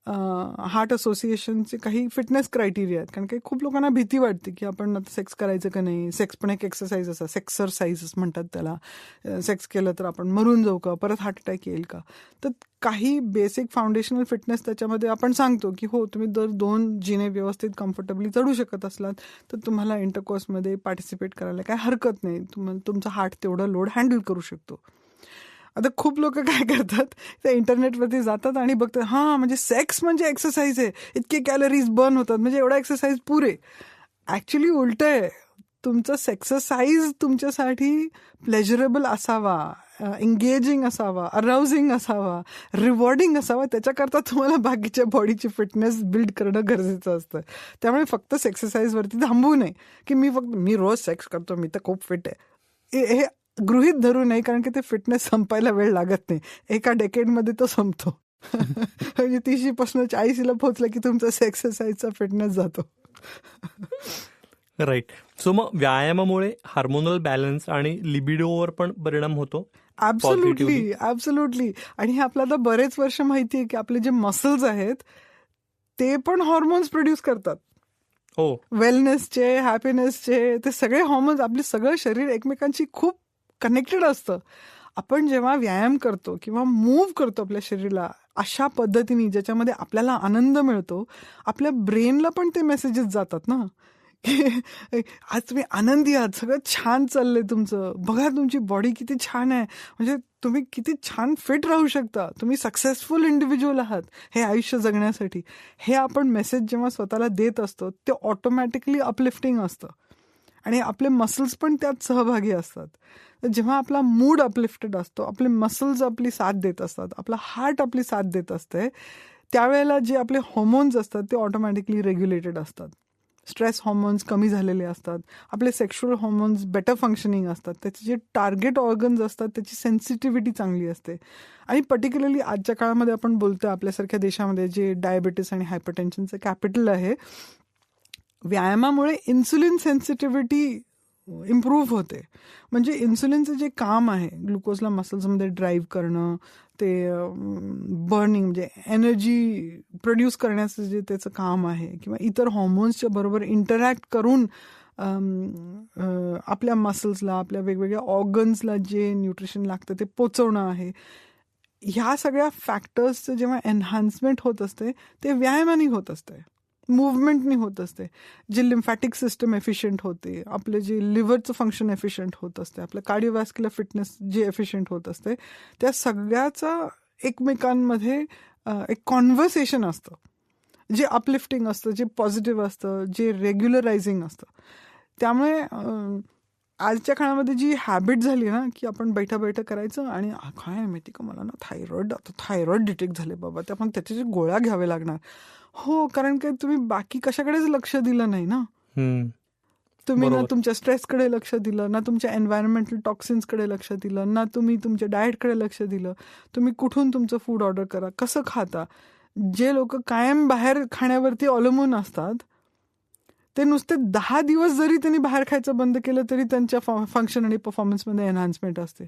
हार्ट असोसिएशनचे काही फिटनेस क्रायटेरिया आहेत. कारण काही खूप लोकांना भीती वाटते की आपण आता सेक्स करायचं का नाही. सेक्स पण एक एक्सरसाइज असा, सेक्सरसाइज म्हणतात त्याला. सेक्स केलं तर आपण मरून जाऊ का, परत हार्ट अटॅक येईल का. तर काही बेसिक फाउंडेशनल फिटनेस त्याच्यामध्ये आपण सांगतो की हो, तुम्ही दर 2 जिने व्यवस्थित कम्फर्टेबली चढू शकत असलात तर तुम्हाला इंटरकोर्समध्ये पार्टिसिपेट करायला काय हरकत नाही. तुमचा हार्ट तेवढा लोड हँडल करू शकतो. आता खूप लोक काय करतात, ते इंटरनेटवरती जातात आणि बघतात म्हणजे सेक्स म्हणजे एक्सरसाइज आहे, इतके कॅलरीज बर्न होतात, म्हणजे एवढा एक्सरसाइज पुरे. ॲक्च्युली उलट आहे. तुमचं एक्सरसाइज तुमच्यासाठी प्लेजरेबल असावा, एंगेजिंग असावा, अराउजिंग असावा, रिवॉर्डिंग असावा. त्याच्याकरता तुम्हाला बाकीच्या बॉडीची फिटनेस बिल्ड करणं गरजेचं असतं. त्यामुळे फक्त एक्सरसाइजवरती थांबू नये की मी रोज सेक्स करतो, मी तर खूप फिट आहे, हे गृहीत धरू नये. कारण की ते फिटनेस संपायला वेळ लागत नाही, एका डेकेडमध्ये तो संपतो. म्हणजे 30पासून 40ला पोहोचला की तुमचा एक्सरसाइजचा फिटनेस जातो. राईट. सो मग व्यायामामुळे हार्मोनल बॅलन्स आणि लिबिडोवर पण परिणाम होतो. ऍब्सोल्युटली. आणि हे आपल्याला बरेच वर्ष माहिती आहे की आपले जे मसल्स आहेत ते पण हॉर्मोन्स प्रोड्यूस करतात. वेलनेसचे, हॅपीनेसचे, ते सगळे हॉर्मोन्स, आपले सगळं शरीर एकमेकांशी खूप कनेक्टेड असतं. आपण जेव्हा व्यायाम करतो किंवा मूव्ह करतो आपल्या शरीराला अशा पद्धतीने ज्याच्यामध्ये आपल्याला आनंद मिळतो, आपल्या ब्रेनला पण ते मेसेजेस जातात ना की आज तुम्ही आनंदी आहात, सगळं छान चाललंय तुमचं, बघा तुमची बॉडी किती छान आहे, म्हणजे तुम्ही किती छान फिट राहू शकता, तुम्ही सक्सेसफुल इंडिव्हिज्युअल आहात हे आयुष्य जगण्यासाठी. हे आपण मेसेज जेव्हा स्वतःला देत असतो ते ऑटोमॅटिकली अपलिफ्टिंग असतं आणि आपले मसल्स पण त्यात सहभागी असतात. तर जेव्हा आपला मूड अपलिफ्टेड असतो, आपले मसल्स आपली साथ देत असतात, आपला हार्ट आपली साथ देत असते, त्यावेळेला जे आपले हॉर्मोन्स असतात ते ऑटोमॅटिकली रेग्युलेटेड असतात. स्ट्रेस हॉर्मोन्स कमी झालेले असतात, आपले सेक्शुअल हॉर्मोन्स बेटर फंक्शनिंग असतात, त्याचे जे टार्गेट ऑर्गन्स असतात त्याची सेन्सिटिव्हिटी चांगली असते. आणि पर्टिक्युलरली आजच्या काळामध्ये आपण बोलतोय आपल्यासारख्या देशामध्ये जे डायबिटीस आणि हायपरटेन्शनचं कॅपिटल आहे, व्यायामामुळे इन्सुलिन सेन्सिटिव्हिटी इम्प्रूव्ह होते. म्हणजे इन्सुलिनचं जे काम आहे ग्लुकोजला मसल्समध्ये ड्राईव्ह करणं, ते बर्निंग म्हणजे एनर्जी प्रोड्यूस करण्याचं जे त्याचं काम आहे, किंवा इतर हॉर्मोन्सच्या बरोबर इंटरॅक्ट करून आपल्या मसल्सला, आपल्या वेगवेगळ्या ऑर्गन्सला जे न्यूट्रिशन लागतं ते पोचवणं आहे. ह्या सगळ्या फॅक्टर्सचं जेव्हा एन्हान्समेंट होत असते ते व्यायामाने होत असते, मुवमेंटनी होत असते. जे लिम्फॅटिक सिस्टम एफिशियंट होते, आपले जे लिव्हरचं फंक्शन एफिशियंट होत असते, आपलं कार्डिओव्हॅस्क्युलर फिटनेस जे एफिशियंट होत असते, त्या सगळ्याचा एकमेकांमध्ये एक कॉन्व्हर्सेशन असतं जे अपलिफ्टिंग असतं, जे पॉझिटिव्ह असतं, जे रेग्युलरायझिंग असतं. त्यामुळे आजच्या काळामध्ये जी हॅबिट झाली ना की आपण बैठा करायचं आणि काय माहिती का मला ना थायरॉइड डिटेक्ट झाले बाबा, ते आपण त्याच्या गोळ्या घ्यावे लागणार. हो, कारण काय तुम्ही बाकी कशाकडेच लक्ष दिलं नाही ना. तुम्ही ना तुमच्या स्ट्रेसकडे लक्ष दिलं, ना तुमच्या एन्व्हायरमेंटल टॉक्सिन्सकडे लक्ष दिलं, ना तुम्ही तुमच्या डाएटकडे लक्ष दिलं. तुम्ही कुठून तुमचं फूड ऑर्डर करा, कसं खाता. जे लोक कायम बाहेर खाण्यावरती अवलंबून असतात ते नुसते 10 दिवस जरी त्यांनी बाहेर खायचं बंद केलं तरी त्यांच्या फंक्शन आणि परफॉर्मन्समध्ये एनहान्समेंट असते.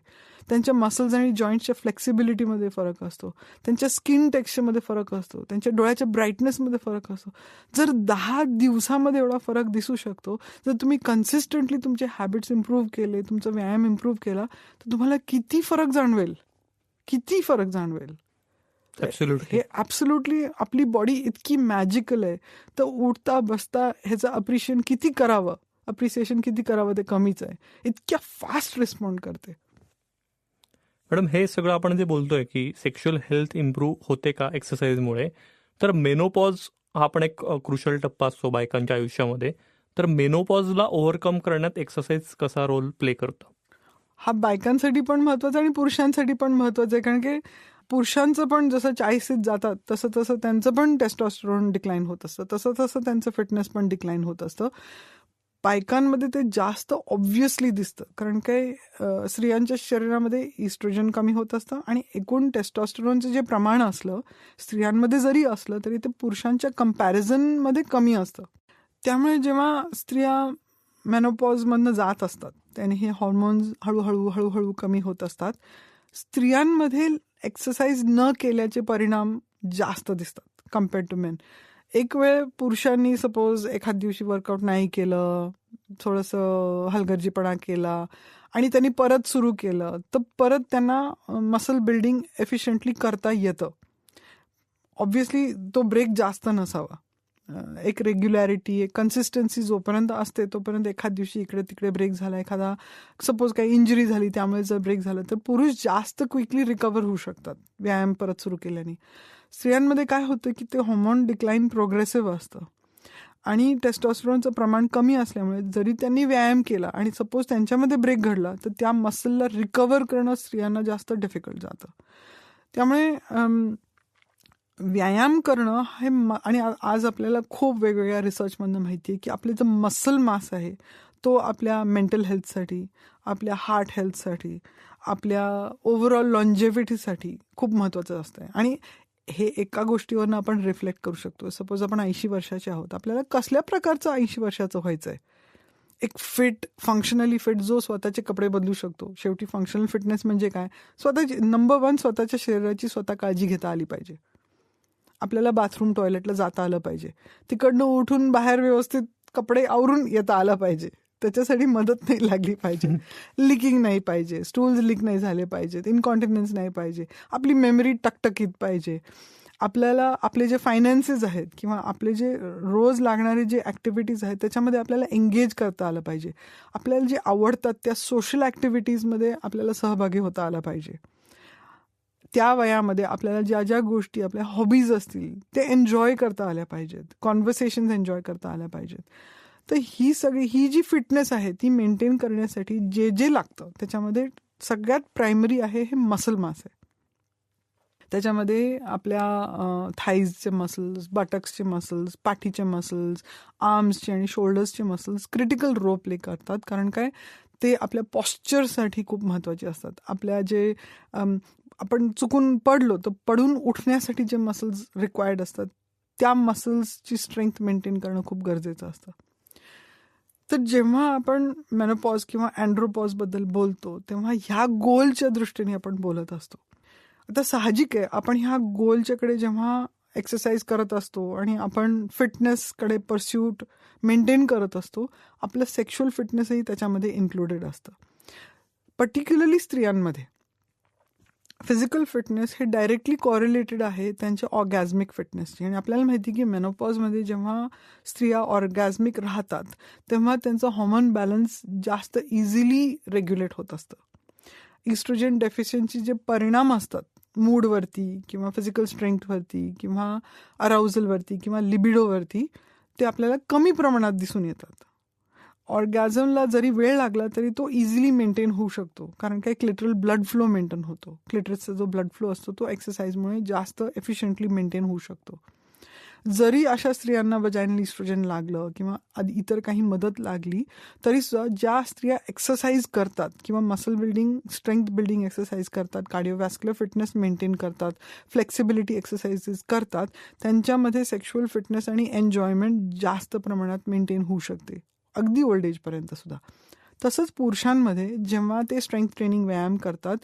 त्यांच्या मसल्स आणि जॉईंट्सच्या फ्लेक्सिबिलिटीमध्ये फरक असतो, त्यांच्या स्किन टेक्स्चरमध्ये फरक असतो, त्यांच्या डोळ्याच्या ब्राईटनेसमध्ये फरक असतो. जर 10 दिवसामध्ये एवढा फरक दिसू शकतो, जर तुम्ही कन्सिस्टंटली तुमचे हॅबिट्स इम्प्रूव्ह केले, तुमचा व्यायाम इम्प्रूव्ह केला, तर तुम्हाला किती फरक जाणवेल. हे ऍब्सोल्युटली आपली बॉडी इतकी मॅजिकल आहे, तर उठता बसता ह्याचं अप्रिसिएशन किती करावं ते कमीच आहे. इतक्या फास्ट रिस्पॉन्ड करते. मॅडम, हे सगळं आपण जे बोलतोय की सेक्शुअल हेल्थ इम्प्रूव्ह होते का एक्सरसाइजमुळे, तर मेनोपॉज हा पण एक क्रुशल टप्पा असतो बायकांच्या आयुष्यामध्ये. तर मेनोपॉजला ओव्हरकम करण्यात एक्सरसाइज कसा रोल प्ले करतो? हा बायकांसाठी पण महत्वाचा आणि पुरुषांसाठी पण महत्वाचं आहे. कारण की पुरुषांचं पण जसं 40शीत जातात तसं तसं त्यांचं पण टेस्टोस्टेरोन डिक्लाइन होत असतं, तसं तसं त्यांचं फिटनेस पण डिक्लाइन होत असतं. बायकांमध्ये ते जास्त ऑब्व्हियसली दिसतं, कारण काय स्त्रियांच्या शरीरामध्ये इस्ट्रोजन कमी होत असतं आणि एकूण टेस्टोस्टेरोनचं जे प्रमाण असलं स्त्रियांमध्ये जरी असलं तरी ते पुरुषांच्या कम्पॅरिझनमध्ये कमी असतं. त्यामुळे जेव्हा स्त्रिया मेनोपॉजमधनं जात असतात त्याने हे हॉर्मोन्स हळूहळू कमी होत असतात. स्त्रियांमध्ये एक्सरसाइज न केल्याचे परिणाम जास्त दिसतात कम्पेअर्ड टू मेन. एक वेळ पुरुषांनी सपोज एखाद दिवशी वर्कआउट नाही केलं, थोडंसं हलगर्जीपणा केला आणि त्यांनी परत सुरू केलं, तर परत त्यांना मसल बिल्डिंग एफिशियंटली करता येतं. ऑब्व्हियसली तो ब्रेक जास्त नसावा. एक रेग्युलॅरिटी, एक कन्सिस्टन्सी जोपर्यंत असते तोपर्यंत एखाद दिवशी इकडे तिकडे ब्रेक झाला, एखादा सपोज काही इंजुरी झाली त्यामुळे जर ब्रेक झालं तर पुरुष जास्त क्विकली रिकवर होऊ शकतात व्यायाम परत सुरू केल्याने. स्त्रियांमध्ये काय होतं की ते हॉर्मोन डिक्लाइन प्रोग्रेसिव्ह असतं आणि टेस्टोस्टेरोनचं प्रमाण कमी असल्यामुळे जरी त्यांनी व्यायाम केला आणि सपोज त्यांच्यामध्ये ब्रेक घडला तर त्या मसलला रिकवर करणं स्त्रियांना जास्त डिफिकल्ट जातं. त्यामुळे व्यायाम करणं हे आणि आज आपल्याला खूप वेगवेगळ्या रिसर्चमधनं माहिती आहे की आपले जो मसल मास आहे तो आपल्या मेंटल हेल्थसाठी, आपल्या हार्ट हेल्थसाठी, आपल्या ओव्हरऑल लॉन्जेव्हिटीसाठी खूप महत्त्वाचं असतं. आणि हे एका गोष्टीवरनं आपण रिफ्लेक्ट करू शकतो. सपोज आपण 80 वर्षाचे आहोत, आपल्याला कसल्या प्रकारचं 80 वर्षाचं व्हायचं आहे? एक फिट, फंक्शनली फिट जो स्वतःचे कपडे बदलू शकतो. शेवटी फंक्शनल फिटनेस म्हणजे काय? स्वतःची नंबर 1 स्वतःच्या शरीराची स्वतः काळजी घेता आली पाहिजे. आपल्याला बाथरूम टॉयलेटला जाता आलं पाहिजे, तिकडनं उठून बाहेर व्यवस्थित कपडे आवरून येता आलं पाहिजे, त्याच्यासाठी मदत नाही लागली पाहिजे, लिकिंग नाही पाहिजे, स्टूल्स लीक नाही झाले पाहिजेत, इनकॉन्टिन्यन्स नाही पाहिजे, आपली मेमरी टकटकीत पाहिजे, आपल्याला आपले जे फायनान्सेस आहेत किंवा आपले जे रोज लागणारे जे ॲक्टिव्हिटीज आहेत त्याच्यामध्ये आपल्याला एंगेज करता आलं पाहिजे, आपल्याला जे आवडतात त्या सोशल ॲक्टिव्हिटीजमध्ये आपल्याला सहभागी होता आला पाहिजे. त्या वयामध्ये आपल्याला ज्या ज्या गोष्टी आपल्या हॉबीज असतील ते एन्जॉय करता आल्या पाहिजेत, कॉन्व्हर्सेशन्स एन्जॉय करता आल्या पाहिजेत. तर ही जी फिटनेस आहे ती मेंटेन करण्यासाठी जे जे लागतं त्याच्यामध्ये सगळ्यात प्रायमरी आहे हे मसल मास आहे. त्याच्यामध्ये आपल्या थाईजचे मसल्स, बटक्सचे मसल्स, पाठीचे मसल्स, आर्म्सचे आणि शोल्डर्सचे मसल्स क्रिटिकल रोल प्ले करतात. कारण काय, ते आपल्या पॉस्चरसाठी खूप महत्त्वाचे असतात. आपल्या जे आपण चुकून पडलो तर पडून उठण्यासाठी जे मसल्स रिक्वायर्ड असतात त्या मसल्सची स्ट्रेंथ मेंटेन करणं खूप गरजेचं असतं. तर जेव्हा आपण मेनोपॉज किंवा अँड्रोपॉजबद्दल बोलतो तेव्हा ह्या गोलच्या दृष्टीने आपण बोलत असतो. आता साहजिक आहे, आपण ह्या गोलच्याकडे जेव्हा एक्सरसाइज करत असतो आणि आपण फिटनेसकडे परस्यूट मेंटेन करत असतो, आपलं सेक्शुअल फिटनेसही त्याच्यामध्ये इन्क्लुडेड असतं. पर्टिक्युलरली स्त्रियांमध्ये फिजिकल फिटनेस हे डायरेक्टली कॉरिलेटेड आहे त्यांच्या ऑर्गॅझमिक फिटनेसची. आणि आपल्याला माहिती की मेनोपॉजमध्ये जेव्हा स्त्रिया ऑर्गॅझमिक राहतात तेव्हा त्यांचं हॉर्मोन बॅलन्स जास्त इझिली रेग्युलेट होत असतं. इस्ट्रोजन डेफिशियन्सी जे परिणाम असतात मूडवरती किंवा फिजिकल स्ट्रेंथवरती किंवा अराउझलवरती किंवा लिबिडोवरती ते आपल्याला कमी प्रमाणात दिसून येतात. ऑर्गॅझमला जरी वेळ लागला तरी तो इझिली मेंटेन होऊ शकतो, कारण काय क्लिटरल ब्लड फ्लो मेंटेन होतो. क्लिटरसचा जो ब्लड फ्लो असतो तो एक्सरसाइजमुळे जास्त एफिशियंटली मेंटेन होऊ शकतो. जरी अशा स्त्रियांना वजायनल इस्ट्रोजन लागलं किंवा इतर काही मदत लागली तरी सुद्धा ज्या स्त्रिया एक्सरसाइज करतात किंवा muscle building strength building exercise करतात, कार्डिओवॅस्क्युलर फिटनेस मेंटेन करतात, फ्लेक्सिबिलिटी एक्सरसाइजेस करतात, त्यांच्यामध्ये सेक्शुअल फिटनेस आणि एन्जॉयमेंट जास्त प्रमाणात मेंटेन होऊ शकते, अगदी ओल्ड एजपर्यंत सुद्धा. तसंच पुरुषांमध्ये जेव्हा ते स्ट्रेंथ ट्रेनिंग व्यायाम करतात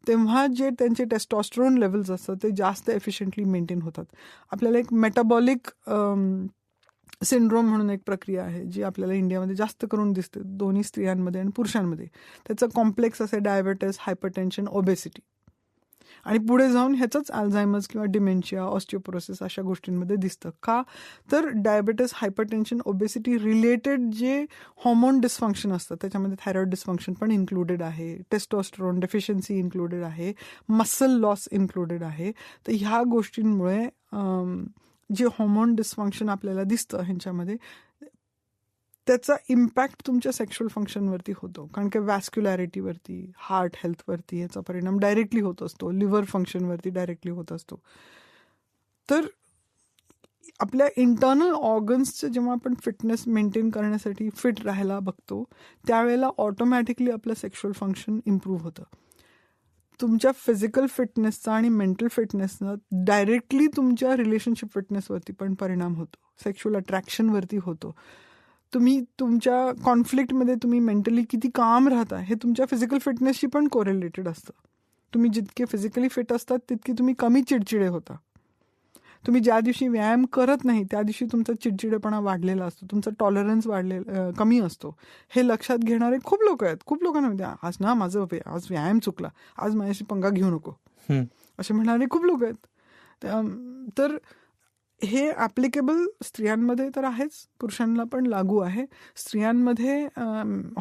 तेव्हा जे त्यांचे टेस्टोस्टेरोन लेवल्स असतात ते जास्त एफिशियंटली मेंटेन होतात. आपल्याला एक मेटाबॉलिक सिंड्रोम म्हणून एक प्रक्रिया आहे जी आपल्याला इंडियामध्ये जास्त करून दिसते दोन्ही स्त्रियांमध्ये आणि पुरुषांमध्ये. त्याचं कॉम्प्लेक्स असे डायबेटिस, हायपरटेन्शन, ओबेसिटी आणि पुढे जाऊन ह्याचंच अल्झायमर्स किंवा डिमेन्शिया, ऑस्टिओपोरोसिस अशा गोष्टींमध्ये दिसतं. का तर डायबेटिस, हायपरटेन्शन, ओबेसिटी रिलेटेड जे हॉर्मोन डिस्फंक्शन असतं त्याच्यामध्ये थायरॉइड डिस्फंक्शन पण इन्क्लुडेड आहे, टेस्टोस्टेरोन डेफिशियन्सी इन्क्लुडेड आहे, मसल लॉस इन्क्लुडेड आहे. तर ह्या गोष्टींमुळे जे हॉर्मोन डिस्फंक्शन आपल्याला दिसतं ह्यांच्यामध्ये त्याचा इम्पॅक्ट तुमच्या सेक्शुअल फंक्शनवरती होतो. कारण की वॅस्क्युलॅरिटीवरती, हार्ट हेल्थवरती याचा परिणाम डायरेक्टली होत असतो, लिव्हर फंक्शनवरती डायरेक्टली होत असतो. तर आपल्या इंटरनल ऑर्गन्सचं जेव्हा आपण फिटनेस मेंटेन करण्यासाठी फिट राहायला बघतो त्यावेळेला ऑटोमॅटिकली आपलं सेक्शुअल फंक्शन इम्प्रूव्ह होतं. तुमच्या फिजिकल फिटनेसचा आणि मेंटल फिटनेसचा डायरेक्टली तुमच्या रिलेशनशिप फिटनेसवरती पण परिणाम होतो, सेक्शुअल अट्रॅक्शनवरती होतो. तुम्ही तुमच्या कॉन्फ्लिक्टमध्ये तुम्ही मेंटली किती काम राहता हे तुमच्या फिजिकल फिटनेसशी पण कोरिलेटेड असतं. तुम्ही जितके फिजिकली फिट असतात तितके तुम्ही कमी चिडचिडे होता. तुम्ही ज्या दिवशी व्यायाम करत नाही त्या दिवशी तुमचा चिडचिडेपणा वाढलेला असतो, तुमचा टॉलरन्स कमी असतो. हे लक्षात घेणारे खूप लोक आहेत. खूप लोकांना म्हणते आज ना माझं आज व्यायाम चुकला, आज माझ्याशी पंगा घेऊ नको असे म्हणणारे खूप लोक आहेत. तर हे ॲप्लिकेबल स्त्रियांमध्ये तर आहेच, पुरुषांना पण लागू आहे. स्त्रियांमध्ये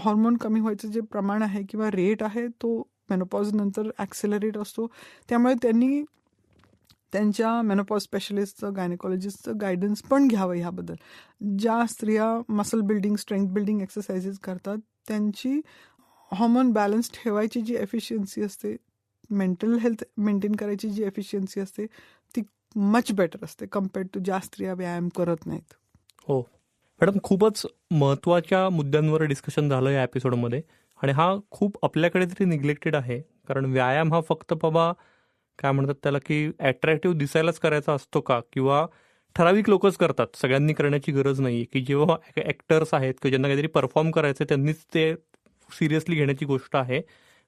हॉर्मोन कमी व्हायचं जे प्रमाण आहे किंवा रेट आहे तो मेनोपॉज नंतर ॲक्सेलरेट असतो. त्यामुळे त्यांनी त्यांच्या मेनोपॉज स्पेशलिस्टचं, गायनेकॉलॉजिस्टचं गायडन्स पण घ्यावं ह्याबद्दल. ज्या स्त्रिया muscle building, strength building exercises करतात त्यांची हॉर्मोन बॅलन्स ठेवायची जी एफिशियन्सी असते, मेंटल हेल्थ मेंटेन करायची जी एफिशियन्सी असते ती मच बेटर असते कम्पेअर्ड टू ज्या स्त्रिया व्यायाम करत नाहीत. हो मॅडम, खूपच महत्त्वाच्या मुद्द्यांवर डिस्कशन झालं या एपिसोडमध्ये आणि हा खूप आपल्याकडे तरी निग्लेक्टेड आहे. कारण व्यायाम हा फक्त बाबा काय म्हणतात त्याला की अट्रॅक्टिव्ह दिसायलाच करायचा असतो का, किंवा ठराविक लोकच करतात, सगळ्यांनी करण्याची गरज नाही. की जेव्हा ॲक्टर्स आहेत किंवा ज्यांना काहीतरी परफॉर्म करायचं त्यांनीच ते सिरियसली घेण्याची गोष्ट आहे.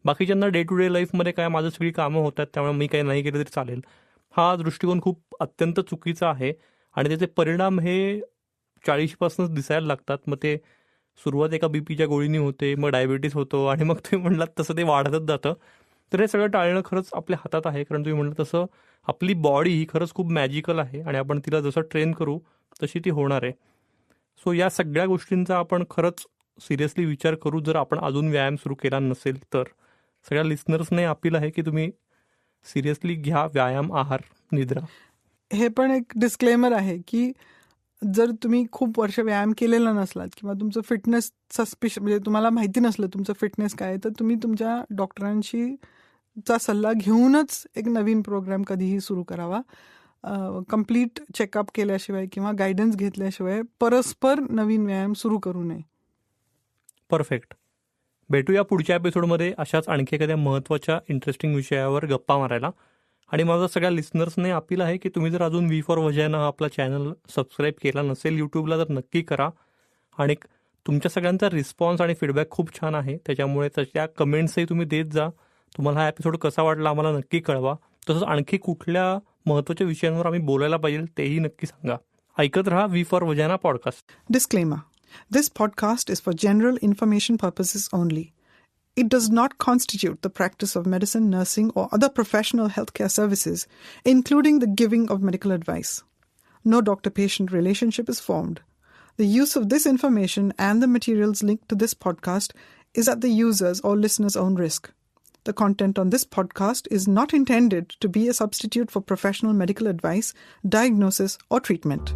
बाकीच्यांना डे टू डे लाईफमध्ये काय माझं सगळी कामं होतात त्यामुळे मी काही नाही केलं तरी चालेल, हा दृष्टिकोन खूप अत्यंत चुकीचा आहे. आणि त्याचे परिणाम हे 40पासूनच दिसायला लागतात. मग ते सुरुवात एका बीपीच्या गोळीनी होते, मग डायबिटीस होतो आणि मग तुम्ही म्हणलात तसं ते वाढतच जातं. तर हे सगळं टाळणं खरंच आपल्या हातात आहे. कारण तुम्ही म्हणलं तसं आपली बॉडी ही खरंच खूप मॅजिकल आहे आणि आपण तिला जसं ट्रेन करू तशी ती होणार आहे. सो या सगळ्या गोष्टींचा आपण खरंच सिरियसली विचार करू जर आपण अजून व्यायाम सुरू केला नसेल तर. सगळ्या लिस्नर्सने अपील आहे की तुम्ही सिरियसली घ्या व्यायाम, आहार, निद्रा. हे पण एक डिस्क्लेमर आहे की जर तुम्ही खूप वर्ष व्यायाम केलेला नसलात किंवा तुमचं फिटनेस म्हणजे तुम्हाला माहिती नसलं तुमचं फिटनेस काय, तर तुम्ही तुमच्या डॉक्टरांशी चा सल्ला घेऊनच एक नवीन प्रोग्राम कधीही सुरू करावा. कम्प्लीट चेकअप केल्याशिवाय किंवा गायडन्स घेतल्याशिवाय परस्पर नवीन व्यायाम सुरू करू नये. परफेक्ट. भेटूया पुढच्या एपिसोडमध्ये अशाच आणखी एखाद्या महत्त्वाच्या इंटरेस्टिंग विषयावर गप्पा मारायला. आणि माझं सगळ्या लिस्नर्सने अपील आहे की तुम्ही जर अजून वी फॉर वजायना हा आपला चॅनल सबस्क्राईब केला नसेल यूट्यूबला तर नक्की करा. आणि तुमच्या सगळ्यांचा रिस्पॉन्स आणि फीडबॅक खूप छान आहे, त्याच्यामुळे त्याच्या कमेंट्सही तुम्ही देत जा. तुम्हाला हा एपिसोड कसा वाटला आम्हाला नक्की कळवा. तसंच आणखी कुठल्या महत्त्वाच्या विषयांवर आम्ही बोलायला पाहिजे तेही नक्की सांगा. ऐकत रहा we for vagina podcast. Disclaimer. This podcast is for general information purposes only. It does not constitute the practice of medicine, nursing, or other professional healthcare services, including the giving of medical advice. No doctor-patient relationship is formed. The use of this information and the materials linked to this podcast is at the user's or listener's own risk. The content on this podcast is not intended to be a substitute for professional medical advice, diagnosis, or treatment.